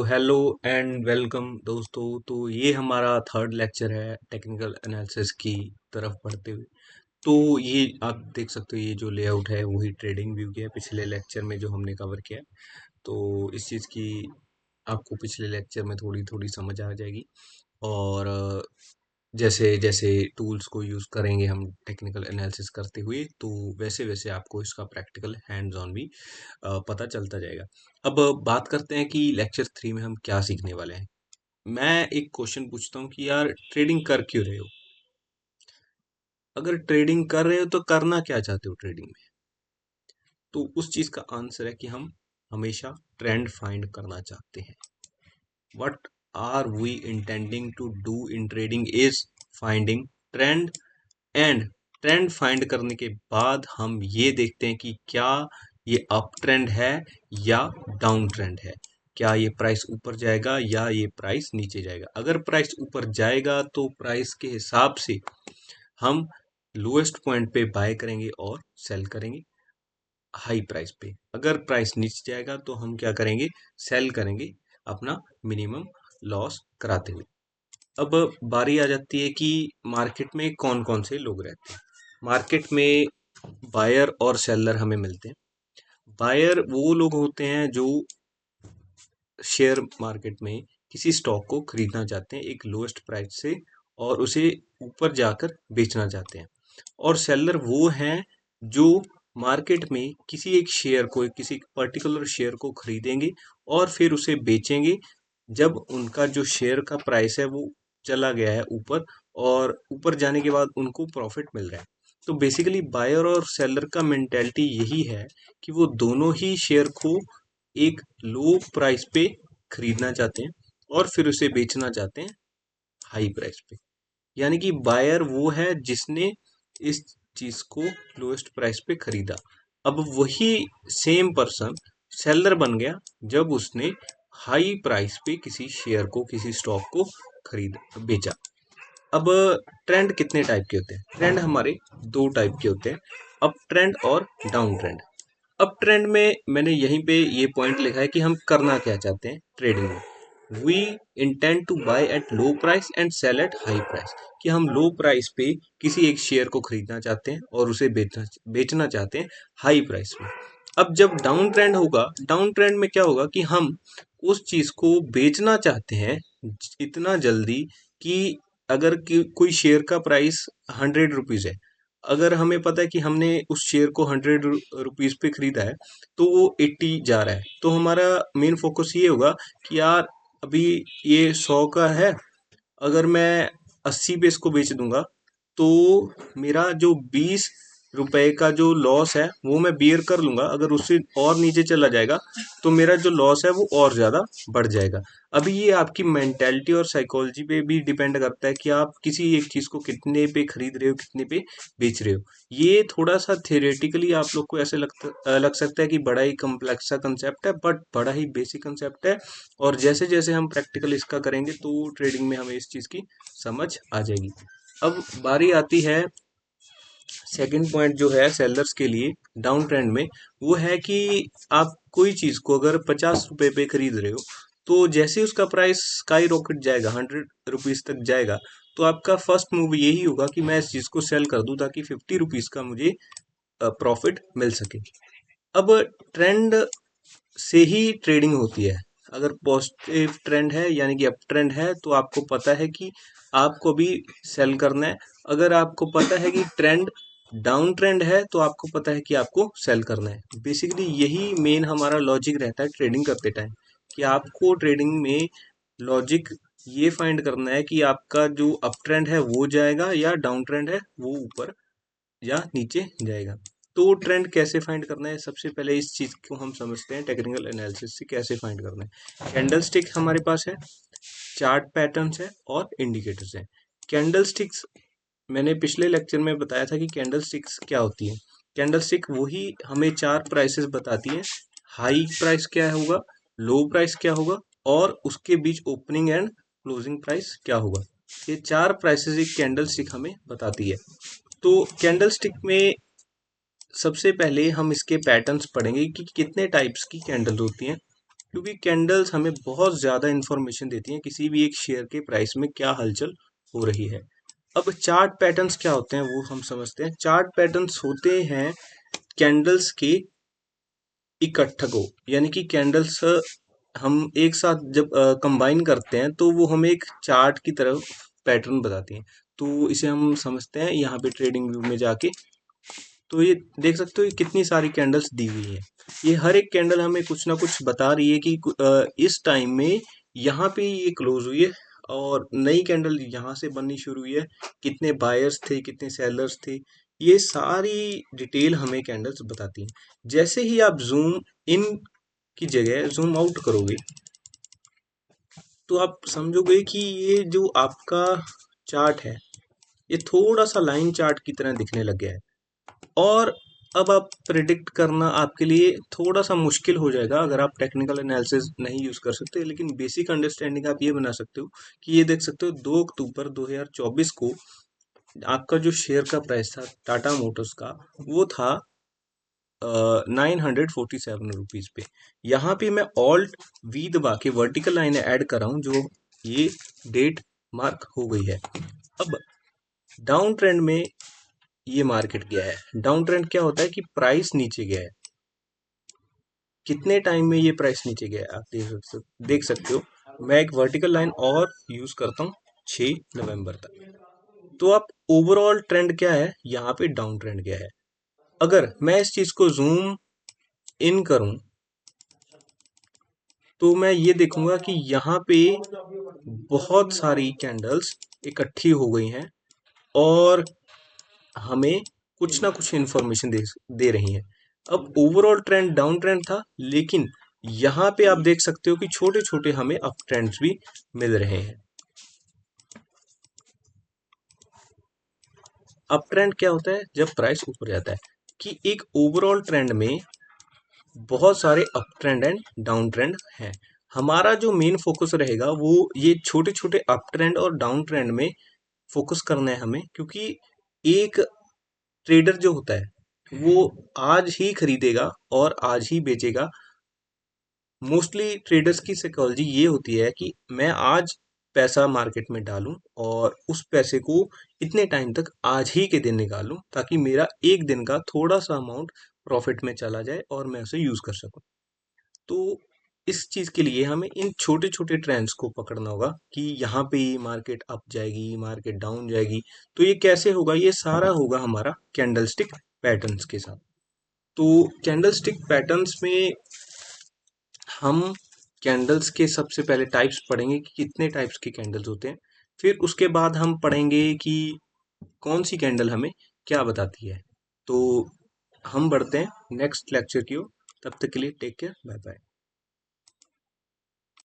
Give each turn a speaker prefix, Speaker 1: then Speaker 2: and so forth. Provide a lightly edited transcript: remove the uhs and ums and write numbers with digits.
Speaker 1: Hello and welcome दोस्तों। तो ये हमारा थर्ड लेक्चर है टेक्निकल एनालिसिस की तरफ बढ़ते हुए। तो ये आप देख सकते हो, ये जो लेआउट है वही ट्रेडिंग व्यू की है पिछले लेक्चर में जो हमने कवर किया है। तो इस चीज़ की आपको पिछले लेक्चर में थोड़ी थोड़ी समझ आ जाएगी। और जैसे जैसे टूल्स को यूज़ करेंगे हम टेक्निकल एनालिसिस करते हुए, तो वैसे वैसे आपको इसका प्रैक्टिकल हैंड्स ऑन भी पता चलता जाएगा। अब बात करते हैं कि लेक्चर 3 में हम क्या सीखने वाले हैं। मैं एक क्वेश्चन पूछता हूँ कि यार ट्रेडिंग कर क्यों रहे हो? अगर ट्रेडिंग कर रहे हो तो करना क्या चाहते हो ट्रेडिंग में? तो उस चीज़ का आंसर है कि हम हमेशा ट्रेंड फाइंड करना चाहते हैं। What are we intending to do in trading is finding trend, and trend find करने के बाद हम ये देखते हैं कि क्या ये अप ट्रेंड है या डाउन ट्रेंड है। क्या ये प्राइस ऊपर जाएगा या ये प्राइस नीचे जाएगा। अगर प्राइस ऊपर जाएगा तो प्राइस के हिसाब से हम लोएस्ट पॉइंट पे बाय करेंगे और सेल करेंगे हाई प्राइस पे। अगर प्राइस नीचे जाएगा तो हम क्या करेंगे, सेल करेंगे अपना मिनिमम लॉस कराते हुए। अब बारी आ जाती है कि मार्केट में कौन कौन से लोग रहते हैं। मार्केट में बायर और सेलर हमें मिलते हैं। बायर वो लोग होते हैं जो शेयर मार्केट में किसी स्टॉक को खरीदना चाहते हैं एक लोएस्ट प्राइस से और उसे ऊपर जाकर बेचना चाहते हैं। और सेलर वो हैं जो मार्केट में किसी एक शेयर को, किसी पर्टिकुलर शेयर को खरीदेंगे और फिर उसे बेचेंगे जब उनका जो शेयर का प्राइस है वो चला गया है ऊपर, और ऊपर जाने के बाद उनको प्रॉफिट मिल रहा है। तो बेसिकली बायर और सेलर का मेंटेलिटी यही है कि वो दोनों ही शेयर को एक लो प्राइस पे खरीदना चाहते हैं और फिर उसे बेचना चाहते हैं हाई प्राइस पे। यानी कि बायर वो है जिसने इस चीज को लोएस्ट प्राइस पे खरीदा। अब वही सेम पर्सन सेलर बन गया जब उसने हाई प्राइस पे किसी शेयर को, किसी स्टॉक को खरीद बेचा। अब ट्रेंड कितने टाइप के होते हैं? ट्रेंड हमारे दो टाइप के होते हैं, अप ट्रेंड और डाउन ट्रेंड। अप ट्रेंड में मैंने यहीं पे ये पॉइंट लिखा है कि हम करना क्या चाहते हैं ट्रेडिंग में। We intend to buy at low price and sell at high price. कि हम लो प्राइस पे किसी एक शेयर को खरीदना चाहते हैं और उसे बेचना चाहते हैं हाई प्राइस में। अब जब डाउन ट्रेंड होगा, डाउन ट्रेंड में क्या होगा कि हम उस चीज को बेचना चाहते हैं इतना जल्दी कि अगर कोई शेयर का प्राइस 100 रुपीज है, अगर हमें पता है कि हमने उस शेयर को 100 रुपीज पे खरीदा है तो वो 80 जा रहा है, तो हमारा मेन फोकस ये होगा कि यार अभी ये 100 का है, अगर मैं 80 पे इसको बेच दूंगा तो मेरा जो 20 रुपए का जो लॉस है वो मैं बियर कर लूंगा। अगर उससे और नीचे चला जाएगा तो मेरा जो लॉस है वो और ज्यादा बढ़ जाएगा। अभी ये आपकी मेंटेलिटी और साइकोलॉजी पे भी डिपेंड करता है कि आप किसी एक चीज को कितने पे खरीद रहे हो, कितने पे बेच रहे हो। ये थोड़ा सा थियोरेटिकली आप लोग को ऐसे लग सकता है कि बड़ा ही कॉम्प्लेक्स सा कंसेप्ट है, बट बड़ा ही बेसिक कंसेप्ट है। और जैसे जैसे हम प्रैक्टिकल इसका करेंगे तो ट्रेडिंग में हमें इस चीज की समझ आ जाएगी। अब बारी आती है सेकंड पॉइंट जो है सेलर्स के लिए डाउन ट्रेंड में, वो है कि आप कोई चीज को अगर 50 रुपए पे खरीद रहे हो तो जैसे ही उसका प्राइस स्काई रॉकेट जाएगा, 100 रुपीज तक जाएगा, तो आपका फर्स्ट मूव यही होगा कि मैं इस चीज को सेल कर दूं ताकि 50 रुपीज का मुझे प्रॉफिट मिल सके। अब ट्रेंड से ही ट्रेडिंग होती है। अगर पॉजिटिव ट्रेंड है यानी कि अप ट्रेंड है तो आपको पता है कि आपको भी सेल करना है। अगर आपको पता है कि ट्रेंड डाउन ट्रेंड है तो आपको पता है कि आपको सेल करना है। बेसिकली यही मेन हमारा लॉजिक रहता है ट्रेडिंग करते टाइम, कि आपको ट्रेडिंग में लॉजिक ये फाइंड करना है कि आपका जो अप ट्रेंड है वो जाएगा या डाउन ट्रेंड है वो ऊपर या नीचे जाएगा। तो ट्रेंड कैसे फाइंड करना है, सबसे पहले इस चीज को हम समझते हैं टेक्निकल एनालिसिस से कैसे फाइंड करना है। कैंडल स्टिक हमारे पास है, चार्ट पैटर्न्स है और इंडिकेटर्स है। कैंडल स्टिक्स मैंने पिछले लेक्चर में बताया था कि कैंडल स्टिक्स क्या होती है। कैंडल स्टिक वही हमें चार प्राइसेस बताती है, हाई प्राइस क्या होगा, लो प्राइस क्या होगा और उसके बीच ओपनिंग एंड क्लोजिंग प्राइस क्या होगा। ये चार प्राइसेस एक कैंडल स्टिक हमें बताती है। तो कैंडल स्टिक में सबसे पहले हम इसके पैटर्न्स पढ़ेंगे कि कितने टाइप्स की कैंडल होती हैं। क्योंकि कैंडल्स हमें बहुत ज़्यादा इन्फॉर्मेशन देती हैं किसी भी एक शेयर के प्राइस में क्या हलचल हो रही है। अब चार्ट पैटर्न्स क्या होते हैं वो हम समझते हैं। चार्ट पैटर्न्स होते हैं कैंडल्स के इकट्ठा को, यानी कि कैंडल्स हम एक साथ जब कंबाइन करते हैं तो वो हमें एक चार्ट की तरह पैटर्न बताती हैं। तो इसे हम समझते हैं यहाँ पे ट्रेडिंग व्यू में जाके। तो ये देख सकते हो ये कितनी सारी कैंडल्स दी हुई हैं। ये हर एक कैंडल हमें कुछ ना कुछ बता रही है कि इस टाइम में यहाँ पे ये क्लोज हुई है और नई कैंडल यहाँ से बननी शुरू हुई है, कितने बायर्स थे कितने सेलर्स थे, ये सारी डिटेल हमें कैंडल्स बताती हैं। जैसे ही आप जूम इन की जगह जूम आउट करोगे तो आप समझोगे कि ये जो आपका चार्ट है ये थोड़ा सा लाइन चार्ट की तरह दिखने लग गया है। और अब आप प्रिडिक्ट करना आपके लिए थोड़ा सा मुश्किल हो जाएगा अगर आप टेक्निकल एनालिसिस नहीं यूज कर सकते, लेकिन बेसिक अंडरस्टैंडिंग आप ये बना सकते हो कि ये देख सकते हो 2 अक्टूबर 2024 को आपका जो शेयर का प्राइस था टाटा मोटर्स का वो था 947 रुपीज पे। यहाँ पे मैं ऑल्ट वी दबा के वर्टिकल लाइन ऐड कर रहा हूँ जो ये डेट मार्क हो गई है। अब डाउन ट्रेंड में ये मार्केट गया है। डाउन ट्रेंड क्या होता है कि प्राइस नीचे गया है। कितने टाइम में ये प्राइस नीचे गया है आप देख सकते हो। मैं एक वर्टिकल लाइन और यूज करता हूँ 6 नवंबर तक। तो आप ओवरऑल ट्रेंड क्या है, यहाँ पे डाउन ट्रेंड गया है। अगर मैं इस चीज को जूम इन करूं तो मैं ये देखूंगा कि यहाँ पे बहुत सारी कैंडल्स इकट्ठी हो गई हैं और हमें कुछ ना कुछ इन्फॉर्मेशन दे रही हैं। अब ओवरऑल ट्रेंड डाउन ट्रेंड था, लेकिन यहाँ पे आप देख सकते हो कि छोटे छोटे हमें अप ट्रेंड्स भी मिल रहे हैं। अप ट्रेंड क्या होता है, जब प्राइस ऊपर जाता है, कि एक ओवरऑल ट्रेंड में बहुत सारे up trend and down trend हैं। हमारा जो मेन फोकस रहेगा वो ये छोटे छोटे अप ट्रेंड और डाउन ट्रेंड में फोकस करना है हमें, क्योंकि एक ट्रेडर जो होता है वो आज ही खरीदेगा और आज ही बेचेगा। मोस्टली ट्रेडर्स की साइकोलॉजी ये होती है कि मैं आज पैसा मार्केट में डालूं और उस पैसे को इतने टाइम तक आज ही के दिन निकालूं ताकि मेरा एक दिन का थोड़ा सा अमाउंट प्रॉफिट में चला जाए और मैं उसे यूज कर सकूं। तो इस चीज के लिए हमें इन छोटे छोटे ट्रेंड्स को पकड़ना होगा कि यहाँ पे मार्केट अप जाएगी मार्केट डाउन जाएगी। तो ये कैसे होगा, ये सारा होगा हमारा कैंडलस्टिक पैटर्न्स के साथ। तो कैंडलस्टिक पैटर्न्स में हम कैंडल्स के सबसे पहले टाइप्स पढ़ेंगे कि कितने टाइप्स के कैंडल्स होते हैं। फिर उसके बाद हम पढ़ेंगे कि कौन सी कैंडल हमें क्या बताती है। तो हम बढ़ते हैं नेक्स्ट लेक्चर की ओर। तब तक के लिए टेक केयर, बाय बाय।